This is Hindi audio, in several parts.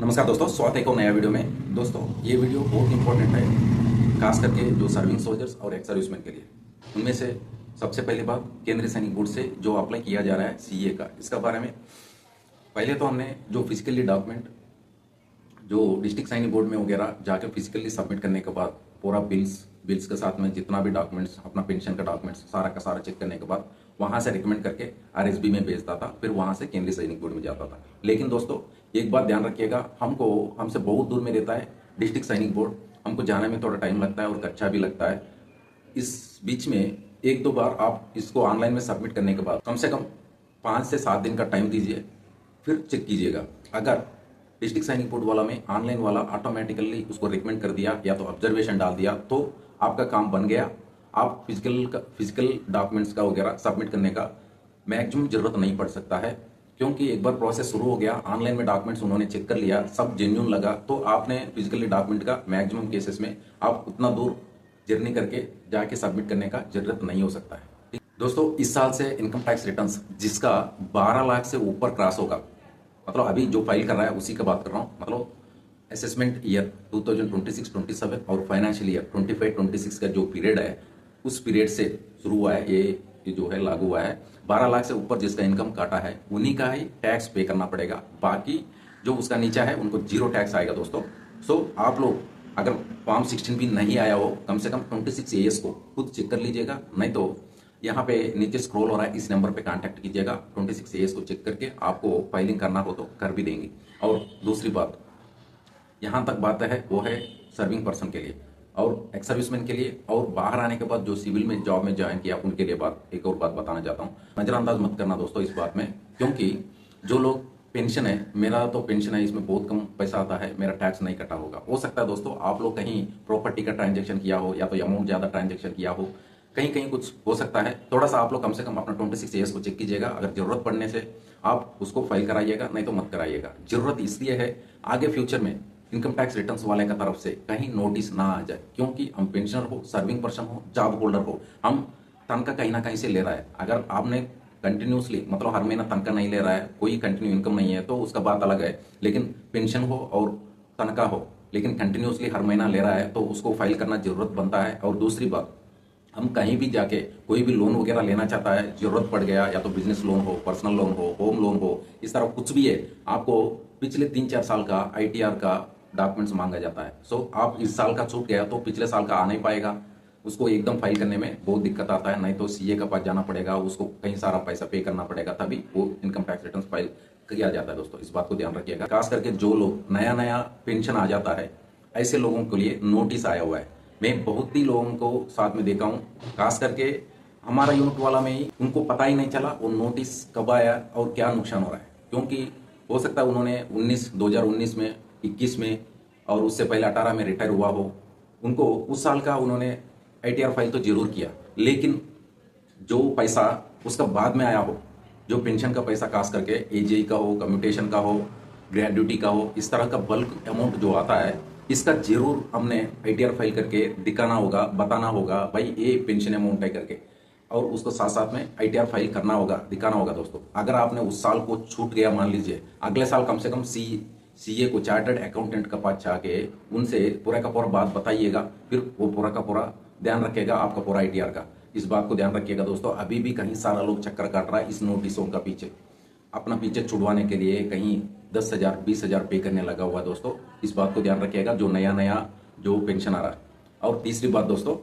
नमस्कार दोस्तों, स्वागत है एक और नया वीडियो में। दोस्तों ये वीडियो बहुत इंपॉर्टेंट है, खास करके जो सर्विंग सोल्जर्स और एक्स सर्विसमैन के लिए। उनमें से सबसे पहली बात, केंद्रीय सैनिक बोर्ड से जो अप्लाई किया जा रहा है सीए का, इसका बारे में पहले तो हमने जो फिजिकली डॉक्यूमेंट जो डिस्ट्रिक्ट सैनिक बोर्ड में वगैरह जाकर फिजिकली सबमिट करने के बाद पूरा बिल्स के साथ में जितना भी डॉक्यूमेंट्स, अपना पेंशन का डॉक्यूमेंट्स सारा का सारा चेक करने के बाद वहां से रिकमेंड करके आरएसबी में भेजता था, फिर वहां से केंद्रीय सैनिक बोर्ड में जाता था। लेकिन दोस्तों एक बात ध्यान रखिएगा, हमसे बहुत दूर में रहता है डिस्ट्रिक्ट सैनिक बोर्ड, हमको जाने में थोड़ा टाइम लगता है और कच्चा भी लगता है। इस बीच में एक दो बार आप इसको ऑनलाइन में सबमिट करने के बाद कम से कम 5 से 7 दिन का टाइम दीजिए, फिर चेक कीजिएगा। अगर डिस्ट्रिक्ट सैनिक बोर्ड वाला में ऑनलाइन वाला ऑटोमेटिकली उसको रिकमेंड कर दिया या तो ऑब्जर्वेशन डाल दिया तो आपका काम बन गया। आप फिजिकल डॉक्यूमेंट्स का वगैरह सबमिट करने का मैक्सिमम जरूरत नहीं पड़ सकता है, क्योंकि एक बार प्रोसेस शुरू हो गया, ऑनलाइन में डॉक्यूमेंट्स उन्होंने चेक कर लिया, सब जेन्युइन लगा, तो आपने फिजिकली डॉक्यूमेंट का मैक्सिमम केसेस में आप उतना दूर जर्नी करके जाके सबमिट करने का जरूरत नहीं हो सकता है। दोस्तों इस साल से इनकम टैक्स रिटर्न्स जिसका 12 लाख से ऊपर क्रॉस होगा, मतलब अभी जो फाइल कर रहा है उसी का बात कर रहा हूँ, मतलब असेसमेंट ईयर 2026-27 और फाइनेंशियल ईयर 25-26 का जो पीरियड है उस पीरियड से शुरू हुआ है, ये जो है लागू हुआ है। 12 लाख से ऊपर जिसका इनकम काटा है उन्हीं का ही टैक्स पे करना पड़ेगा, बाकी जो उसका नीचा है उनको जीरो टैक्स आएगा दोस्तों। सो आप लोग अगर फॉर्म 16 भी नहीं आया हो, कम से कम 26 एएस को खुद चेक कर लीजिएगा, नहीं तो यहाँ पे नीचे स्क्रॉल हो रहा है, इस नंबर पे कांटेक्ट कीजिएगा। 26 एएस को चेक करके आपको फाइलिंग करना हो तो कर भी देंगे। और दूसरी बात, यहाँ तक बात है वो है सर्विंग पर्सन के लिए और एक्स सर्विसमैन के लिए, और बाहर आने के बाद जो सिविल में जॉब में ज्वाइन किया उनके लिए एक और बात बताना चाहता हूँ। नजरअंदाज मत करना दोस्तों इस बात में, क्योंकि जो लोग पेंशन है, मेरा तो पेंशन है, इसमें बहुत कम पैसा आता है, मेरा टैक्स नहीं कटा होगा। हो सकता है दोस्तों आप लोग कहीं प्रॉपर्टी का ट्रांजेक्शन किया हो या तो अमाउंट ज्यादा ट्रांजेक्शन किया हो, कहीं कहीं कुछ हो सकता है। थोड़ा सा आप लोग कम से कम अपना 26 एएस को चेक कीजिएगा, अगर जरूरत पड़ने से आप उसको फाइल कराइएगा, नहीं तो मत कराइएगा। जरूरत इसलिए है आगे फ्यूचर में इनकम टैक्स रिटर्न्स वाले का तरफ से कहीं नोटिस ना आ जाए, क्योंकि हम पेंशनर हो, सर्विंग पर्सन हो, जॉब होल्डर हो, हम तनख्वाह कहीं ना कहीं से ले रहा है। अगर आपने कंटिन्यूसली मतलब हर महीना तनख्वाह नहीं ले रहा है, कोई कंटिन्यू इनकम नहीं है, तो उसका बात अलग है। लेकिन पेंशन हो और तनख्वाह हो लेकिन कंटिन्यूसली हर महीना ले रहा है तो उसको फाइल करना जरूरत बनता है। और दूसरी बात, हम कहीं भी जाके कोई भी लोन वगैरह लेना चाहता है, जरूरत पड़ गया, या तो बिजनेस लोन हो, पर्सनल लोन हो, होम लोन हो, इस तरह कुछ भी है, आपको पिछले 3-4 साल का आईटीआर का डॉक्यूमेंट्स मांगा जाता है। सो आप इस साल का छूट गया तो पिछले साल का आ नहीं पाएगा, उसको एकदम फाइल करने में बहुत दिक्कत आता है, नहीं तो सीए का पास जाना पड़ेगा, उसको कहीं सारा पैसा पे करना पड़ेगा, तभी वो इनकम टैक्स रिटर्न फाइल किया जाता है। दोस्तों इस बात को ध्यान रखिएगा, खास करके जो लोग नया नया पेंशन आ जाता है ऐसे लोगों के लिए नोटिस आया हुआ है। मैं बहुत ही लोगों को साथ में देखा हूँ, खास करके हमारा यूनिट वाला में ही उनको पता ही नहीं चला वो नोटिस कब आया और क्या नुकसान हो रहा है, क्योंकि हो सकता है उन्होंने 2019 में, 21 में और उससे पहले 18 में रिटायर हुआ हो, उनको उस साल का उन्होंने आईटीआर फाइल तो जरूर किया, लेकिन जो पैसा उसका बाद में आया हो, जो पेंशन का पैसा खास करके एजीआई का हो, कम्यूटेशन का हो, ग्रेजुटी का हो, इस तरह का बल्क अमाउंट जो आता है, इसका जरूर हमने आईटीआर फाइल करके दिखाना होगा, बताना होगा भाई ये पेंशन अमाउंट है करके, और उसको साथ साथ में आईटीआर फाइल करना होगा, दिखाना होगा। दोस्तों अगर आपने उस साल को छूट गया, मान लीजिए अगले साल कम से कम सीए को, चार्टर्ड अकाउंटेंट का पास जाके उनसे पूरा का पूरा बात बताइएगा, फिर वो पूरा का पूरा ध्यान रखेगा आपका पूरा आईटीआर का। इस बात को ध्यान रखिएगा दोस्तों। अभी भी कहीं सारा लोग चक्कर काट रहा है इस नोटिसों का पीछे, अपना पीछे छुड़वाने के लिए कहीं 10,000 20,000 पे करने लगा हुआ। दोस्तों इस बात को ध्यान रखिएगा जो नया नया जो पेंशन आ रहा है। और तीसरी बात दोस्तों,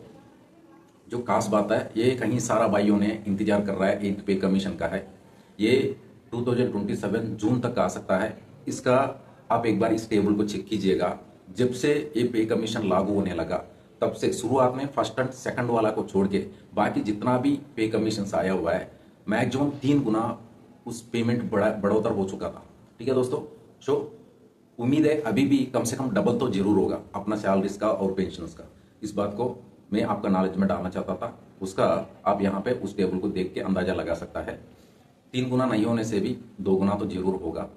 जो खास बात है, ये कहीं सारा भाइयों ने इंतजार कर रहा है, एक पे कमीशन का है, ये 2027 जून तक आ सकता है। इसका आप एक बार इस टेबल को चेक कीजिएगा, जब से ये पे कमीशन लागू होने लगा तब से शुरुआत में फर्स्ट एंड सेकंड वाला को छोड़ के बाकी जितना भी पे कमीशन आया हुआ है, मैक्सिमम 3 गुना उस पेमेंट बढ़ोतर हो चुका था। ठीक है दोस्तों, सो उम्मीद है अभी भी कम से कम डबल तो जरूर होगा अपना सैलरीज का और पेंशन का। इस बात को मैं आपका नॉलेज में डालना चाहता था, उसका आप यहाँ पे उस टेबल को देख के अंदाजा लगा सकता है। 3 गुना नहीं होने से भी 2 गुना तो जरूर होगा।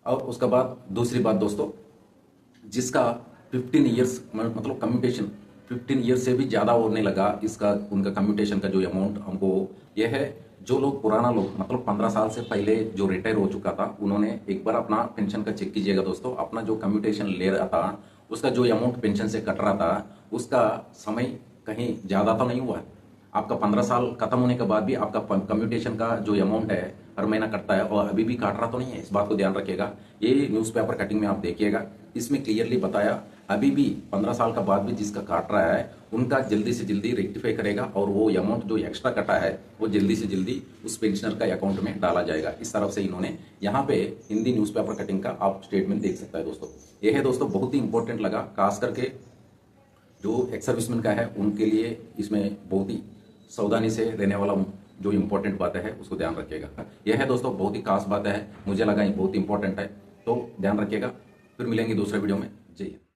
और उसके बाद दूसरी बात दोस्तों, जिसका 15 ईयर्स मतलब कम्यूटेशन 15 ईयर्स से भी ज़्यादा होने लगा, इसका उनका कम्यूटेशन का जो अमाउंट हमको यह है जो लोग पुराना लोग मतलब 15 साल से पहले जो रिटायर हो चुका था, उन्होंने एक बार अपना पेंशन का चेक कीजिएगा दोस्तों। अपना जो कम्यूटेशन ले रहा था, उसका जो अमाउंट पेंशन से कट रहा था, उसका समय कहीं ज़्यादा तो नहीं हुआ है। आपका 15 साल खत्म होने के बाद भी आपका कम्यूटेशन का जो अमाउंट है हर महीना कटता है और अभी भी काट रहा तो नहीं है, इस बात को ध्यान रखिएगा। ये न्यूज़पेपर कटिंग में आप देखिएगा, इसमें क्लियरली बताया अभी भी 15 साल का बाद भी जिसका काट रहा है उनका जल्दी से जल्दी रेक्टिफाई करेगा और वो अमाउंट जो एक्स्ट्रा कटा है वो जल्दी से जल्दी उस पेंशनर का अकाउंट में डाला जाएगा। इस तरफ से इन्होंने यहाँ पे हिंदी न्यूज़पेपर कटिंग का आप स्टेटमेंट देख सकता है दोस्तों। ये है दोस्तों, बहुत ही इंपॉर्टेंट लगा, खास करके जो एक्स सर्विसमैन का है उनके लिए इसमें बहुत ही सावधानी से रहने वाला जो इंपॉर्टेंट बातें है उसको ध्यान रखिएगा। यह है दोस्तों, बहुत ही खास बातें है, मुझे लगा ये बहुत इंपॉर्टेंट है, तो ध्यान रखिएगा। फिर मिलेंगे दूसरे वीडियो में। जय हिंद।